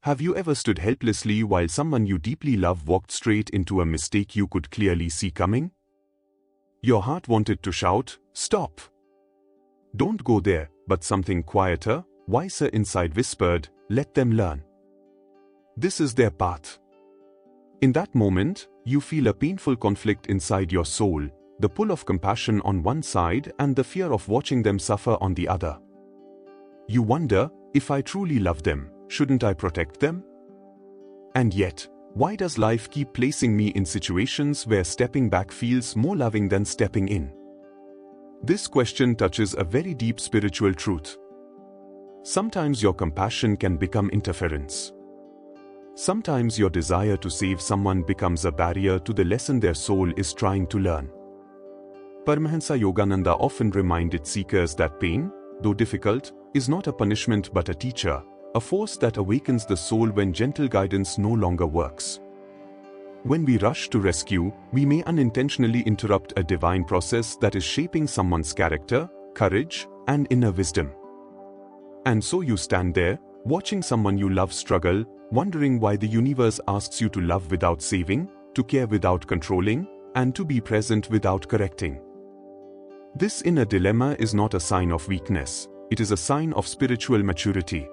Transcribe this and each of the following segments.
Have you ever stood helplessly while someone you deeply love walked straight into a mistake you could clearly see coming? Your heart wanted to shout, "Stop! Don't go there," but something quieter, wiser inside whispered, "Let them learn. This is their path." In that moment, you feel a painful conflict inside your soul, the pull of compassion on one side and the fear of watching them suffer on the other. You wonder, if I truly love them, shouldn't I protect them? And yet, why does life keep placing me in situations where stepping back feels more loving than stepping in? This question touches a very deep spiritual truth. Sometimes your compassion can become interference. Sometimes your desire to save someone becomes a barrier to the lesson their soul is trying to learn. Paramahansa Yogananda often reminded seekers that pain, though difficult, is not a punishment but a teacher, a force that awakens the soul when gentle guidance no longer works. When we rush to rescue, we may unintentionally interrupt a divine process that is shaping someone's character, courage, and inner wisdom. And so you stand there, watching someone you love struggle, wondering why the universe asks you to love without saving, to care without controlling, and to be present without correcting. This inner dilemma is not a sign of weakness, it is a sign of spiritual maturity.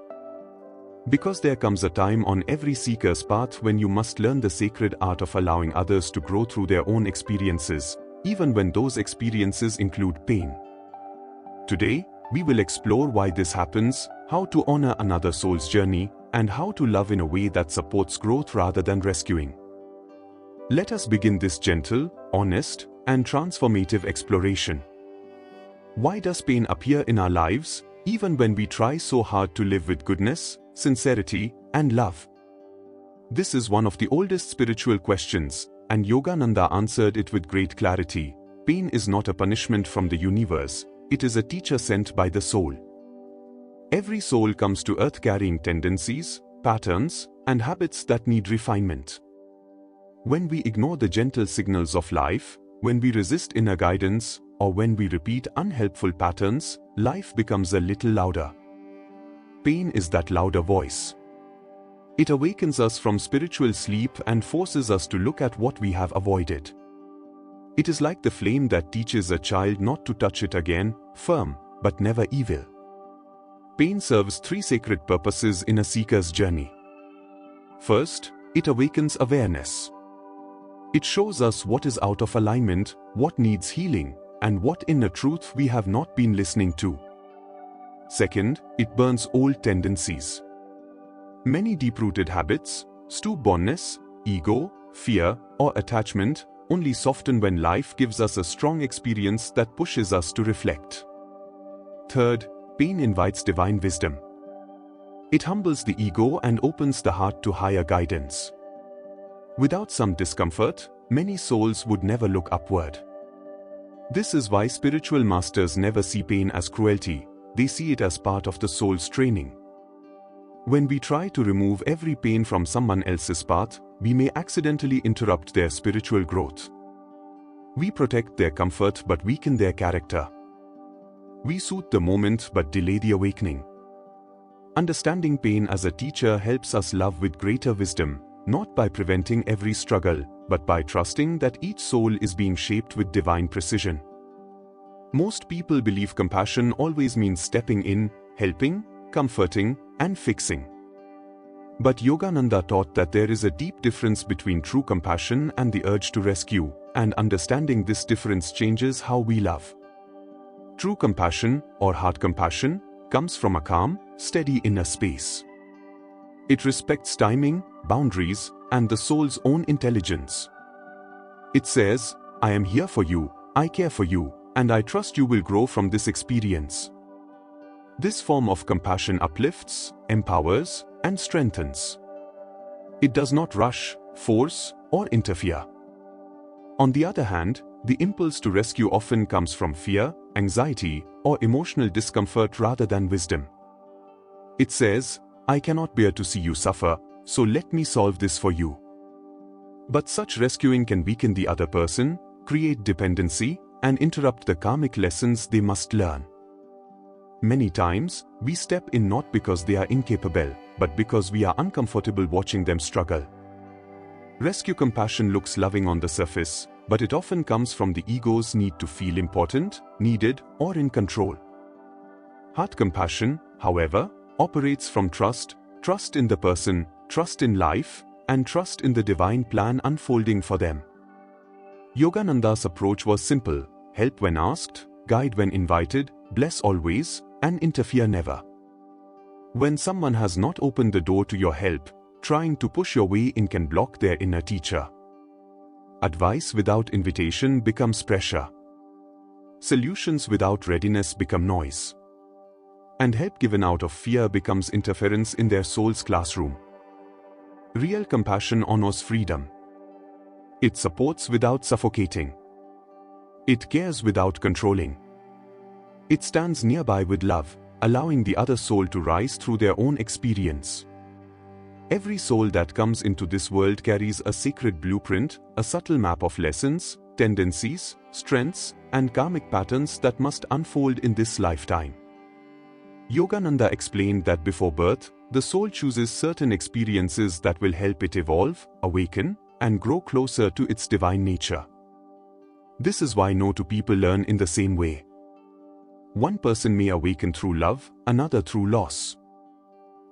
Because there comes a time on every seeker's path when you must learn the sacred art of allowing others to grow through their own experiences, even when those experiences include pain. Today, we will explore why this happens, how to honor another soul's journey, and how to love in a way that supports growth rather than rescuing. Let us begin this gentle, honest, and transformative exploration. Why does pain appear in our lives, even when we try so hard to live with goodness, sincerity, and love? This is one of the oldest spiritual questions, and Yogananda answered it with great clarity. Pain is not a punishment from the universe, it is a teacher sent by the soul. Every soul comes to earth carrying tendencies, patterns, and habits that need refinement. When we ignore the gentle signals of life, when we resist inner guidance, or when we repeat unhelpful patterns, life becomes a little louder. Pain is that louder voice. It awakens us from spiritual sleep and forces us to look at what we have avoided. It is like the flame that teaches a child not to touch it again, firm, but never evil. Pain serves three sacred purposes in a seeker's journey. First, it awakens awareness. It shows us what is out of alignment, what needs healing, and what inner truth we have not been listening to. Second, it burns old tendencies. Many deep-rooted habits, stubbornness, ego, fear, or attachment, only soften when life gives us a strong experience that pushes us to reflect. Third, pain invites divine wisdom. It humbles the ego and opens the heart to higher guidance. Without some discomfort, many souls would never look upward. This is why spiritual masters never see pain as cruelty, they see it as part of the soul's training. When we try to remove every pain from someone else's path, we may accidentally interrupt their spiritual growth. We protect their comfort but weaken their character. We soothe the moment but delay the awakening. Understanding pain as a teacher helps us love with greater wisdom, not by preventing every struggle, but by trusting that each soul is being shaped with divine precision. Most people believe compassion always means stepping in, helping, comforting, and fixing. But Yogananda taught that there is a deep difference between true compassion and the urge to rescue, and understanding this difference changes how we love. True compassion, or heart compassion, comes from a calm, steady inner space. It respects timing, boundaries, and the soul's own intelligence. It says, "I am here for you, I care for you, and I trust you will grow from this experience." This form of compassion uplifts, empowers, and strengthens. It does not rush, force, or interfere. On the other hand, the impulse to rescue often comes from fear, anxiety, or emotional discomfort rather than wisdom. It says, "I cannot bear to see you suffer, so let me solve this for you." But such rescuing can weaken the other person, create dependency, and interrupt the karmic lessons they must learn. Many times, we step in not because they are incapable, but because we are uncomfortable watching them struggle. Rescue compassion looks loving on the surface, but it often comes from the ego's need to feel important, needed, or in control. Heart compassion, however, operates from trust in the person, trust in life, and trust in the divine plan unfolding for them. Yogananda's approach was simple: help when asked, guide when invited, bless always, and interfere never. When someone has not opened the door to your help, trying to push your way in can block their inner teacher. Advice without invitation becomes pressure. Solutions without readiness become noise. And help given out of fear becomes interference in their soul's classroom. Real compassion honors freedom. It supports without suffocating. It cares without controlling. It stands nearby with love, allowing the other soul to rise through their own experience. Every soul that comes into this world carries a sacred blueprint, a subtle map of lessons, tendencies, strengths, and karmic patterns that must unfold in this lifetime. Yogananda explained that before birth, the soul chooses certain experiences that will help it evolve, awaken, and grow closer to its divine nature. This is why no two people learn in the same way. One person may awaken through love, another through loss.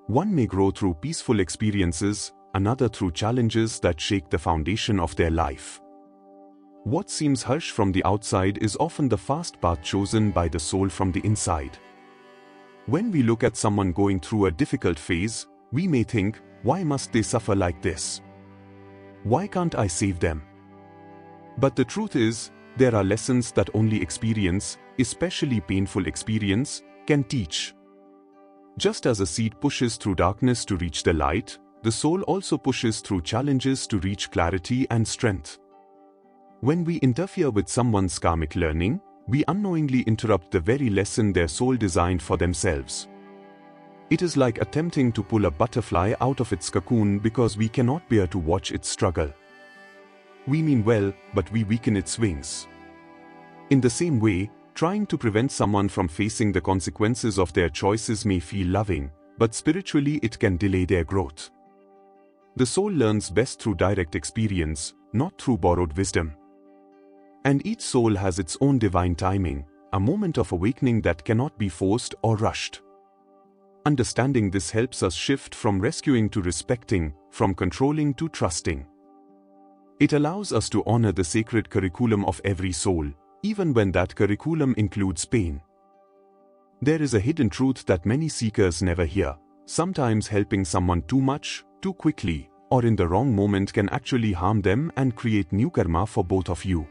One may grow through peaceful experiences, another through challenges that shake the foundation of their life. What seems harsh from the outside is often the fast path chosen by the soul from the inside. When we look at someone going through a difficult phase, we may think, why must they suffer like this? Why can't I save them? But the truth is, there are lessons that only experience, especially painful experience, can teach. Just as a seed pushes through darkness to reach the light, the soul also pushes through challenges to reach clarity and strength. When we interfere with someone's karmic learning, we unknowingly interrupt the very lesson their soul designed for themselves. It is like attempting to pull a butterfly out of its cocoon because we cannot bear to watch it struggle. We mean well, but we weaken its wings. In the same way, trying to prevent someone from facing the consequences of their choices may feel loving, but spiritually it can delay their growth. The soul learns best through direct experience, not through borrowed wisdom. And each soul has its own divine timing, a moment of awakening that cannot be forced or rushed. Understanding this helps us shift from rescuing to respecting, from controlling to trusting. It allows us to honor the sacred curriculum of every soul, even when that curriculum includes pain. There is a hidden truth that many seekers never hear. Sometimes helping someone too much, too quickly, or in the wrong moment can actually harm them and create new karma for both of you.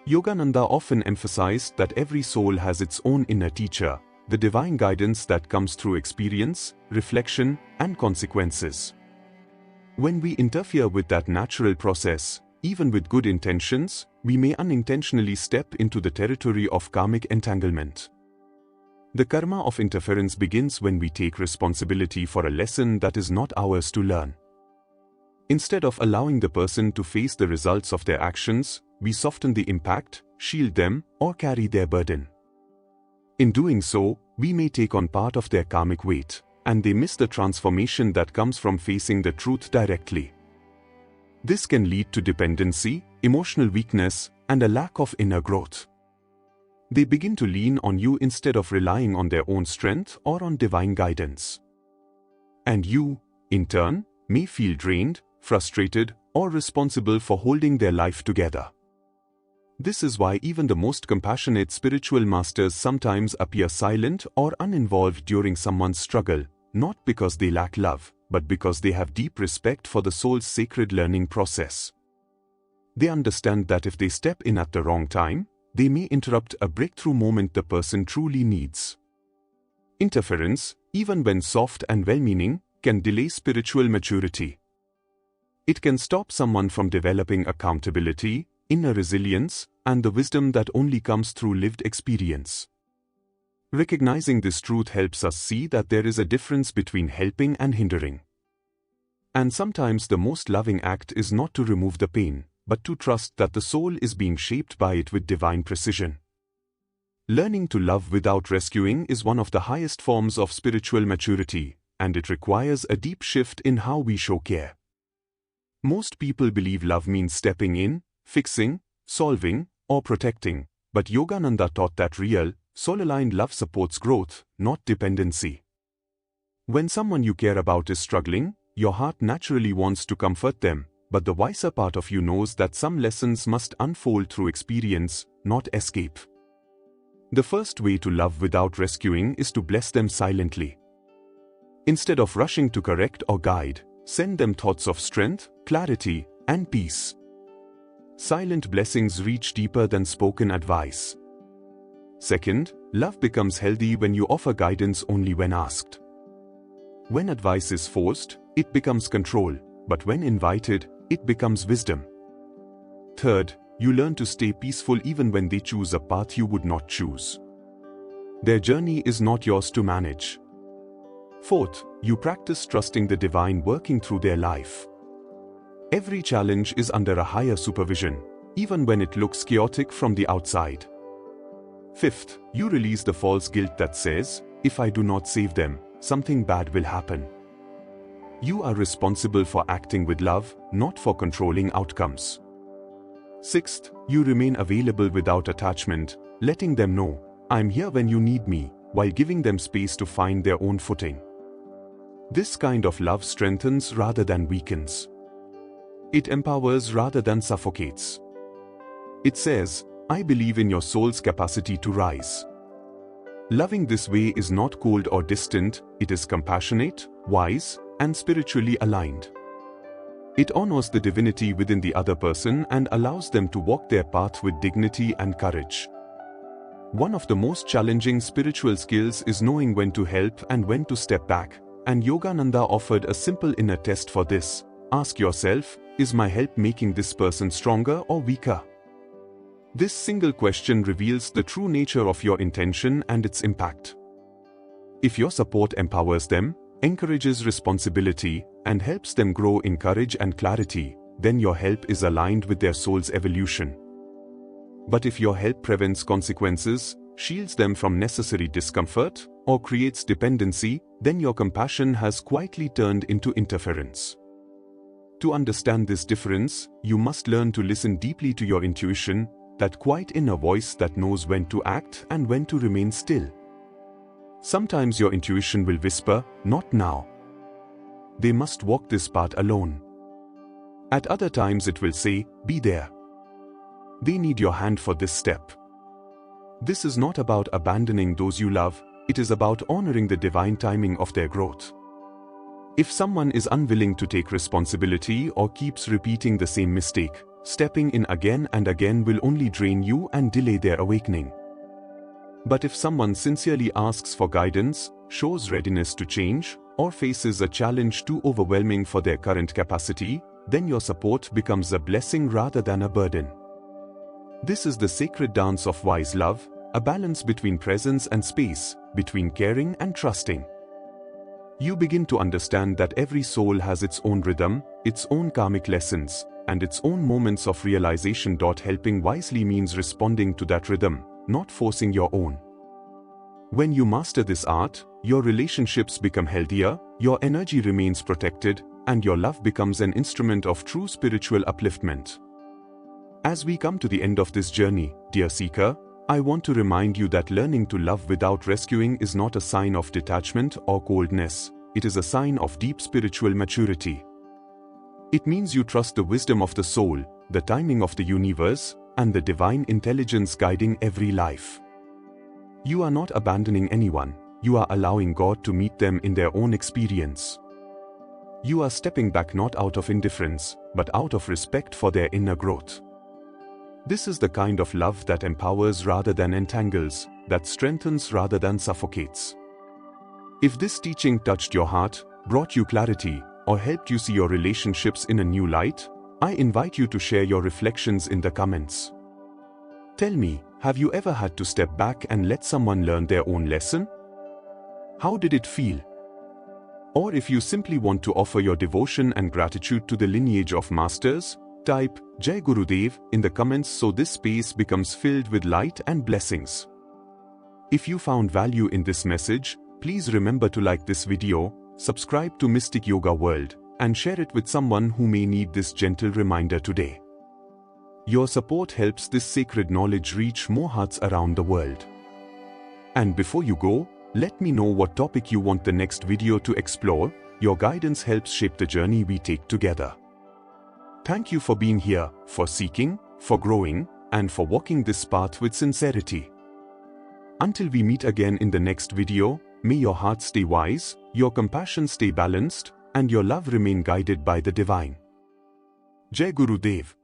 Yogananda often emphasized that every soul has its own inner teacher, the divine guidance that comes through experience, reflection, and consequences. When we interfere with that natural process, even with good intentions, we may unintentionally step into the territory of karmic entanglement. The karma of interference begins when we take responsibility for a lesson that is not ours to learn. Instead of allowing the person to face the results of their actions, we soften the impact, shield them, or carry their burden. In doing so, we may take on part of their karmic weight, and they miss the transformation that comes from facing the truth directly. This can lead to dependency, emotional weakness, and a lack of inner growth. They begin to lean on you instead of relying on their own strength or on divine guidance. And you, in turn, may feel drained, frustrated, or responsible for holding their life together. This is why even the most compassionate spiritual masters sometimes appear silent or uninvolved during someone's struggle, not because they lack love, but because they have deep respect for the soul's sacred learning process. They understand that if they step in at the wrong time, they may interrupt a breakthrough moment the person truly needs. Interference, even when soft and well-meaning, can delay spiritual maturity. It can stop someone from developing accountability, inner resilience, and the wisdom that only comes through lived experience. Recognizing this truth helps us see that there is a difference between helping and hindering. And sometimes the most loving act is not to remove the pain, but to trust that the soul is being shaped by it with divine precision. Learning to love without rescuing is one of the highest forms of spiritual maturity, and it requires a deep shift in how we show care. Most people believe love means stepping in, fixing, solving, or protecting, but Yogananda taught that real, soul-aligned love supports growth, not dependency. When someone you care about is struggling, your heart naturally wants to comfort them, but the wiser part of you knows that some lessons must unfold through experience, not escape. The first way to love without rescuing is to bless them silently. Instead of rushing to correct or guide, send them thoughts of strength, clarity, and peace. Silent blessings reach deeper than spoken advice. Second, love becomes healthy when you offer guidance only when asked. When advice is forced, it becomes control, but when invited, it becomes wisdom. Third, you learn to stay peaceful even when they choose a path you would not choose. Their journey is not yours to manage. Fourth, you practice trusting the divine working through their life. Every challenge is under a higher supervision, even when it looks chaotic from the outside. Fifth, you release the false guilt that says, if I do not save them, something bad will happen. You are responsible for acting with love, not for controlling outcomes. Sixth, you remain available without attachment, letting them know, I'm here when you need me, while giving them space to find their own footing. This kind of love strengthens rather than weakens. It empowers rather than suffocates. It says, I believe in your soul's capacity to rise. Loving this way is not cold or distant, it is compassionate, wise, and spiritually aligned. It honors the divinity within the other person and allows them to walk their path with dignity and courage. One of the most challenging spiritual skills is knowing when to help and when to step back, and Yogananda offered a simple inner test for this. Ask yourself, is my help making this person stronger or weaker? This single question reveals the true nature of your intention and its impact. If your support empowers them, encourages responsibility, and helps them grow in courage and clarity, then your help is aligned with their soul's evolution. But if your help prevents consequences, shields them from necessary discomfort, or creates dependency, then your compassion has quietly turned into interference. To understand this difference, you must learn to listen deeply to your intuition, that quiet inner voice that knows when to act and when to remain still. Sometimes your intuition will whisper, not now. They must walk this path alone. At other times it will say, be there. They need your hand for this step. This is not about abandoning those you love, it is about honoring the divine timing of their growth. If someone is unwilling to take responsibility or keeps repeating the same mistake, stepping in again and again will only drain you and delay their awakening. But if someone sincerely asks for guidance, shows readiness to change, or faces a challenge too overwhelming for their current capacity, then your support becomes a blessing rather than a burden. This is the sacred dance of wise love, a balance between presence and space, between caring and trusting. You begin to understand that every soul has its own rhythm, its own karmic lessons, and its own moments of realization. Helping wisely means responding to that rhythm, not forcing your own. When you master this art, your relationships become healthier, your energy remains protected, and your love becomes an instrument of true spiritual upliftment. As we come to the end of this journey, dear seeker, I want to remind you that learning to love without rescuing is not a sign of detachment or coldness, it is a sign of deep spiritual maturity. It means you trust the wisdom of the soul, the timing of the universe, and the divine intelligence guiding every life. You are not abandoning anyone, you are allowing God to meet them in their own experience. You are stepping back not out of indifference, but out of respect for their inner growth. This is the kind of love that empowers rather than entangles, that strengthens rather than suffocates. If this teaching touched your heart, brought you clarity, or helped you see your relationships in a new light, I invite you to share your reflections in the comments. Tell me, have you ever had to step back and let someone learn their own lesson? How did it feel? Or if you simply want to offer your devotion and gratitude to the lineage of masters, type Jai Gurudev in the comments so this space becomes filled with light and blessings. If you found value in this message, please remember to like this video, subscribe to Mystic Yoga World, and share it with someone who may need this gentle reminder today. Your support helps this sacred knowledge reach more hearts around the world. And before you go, let me know what topic you want the next video to explore. Your guidance helps shape the journey we take together. Thank you for being here, for seeking, for growing, and for walking this path with sincerity. Until we meet again in the next video, may your heart stay wise, your compassion stay balanced, and your love remain guided by the divine. Jai Guru Dev.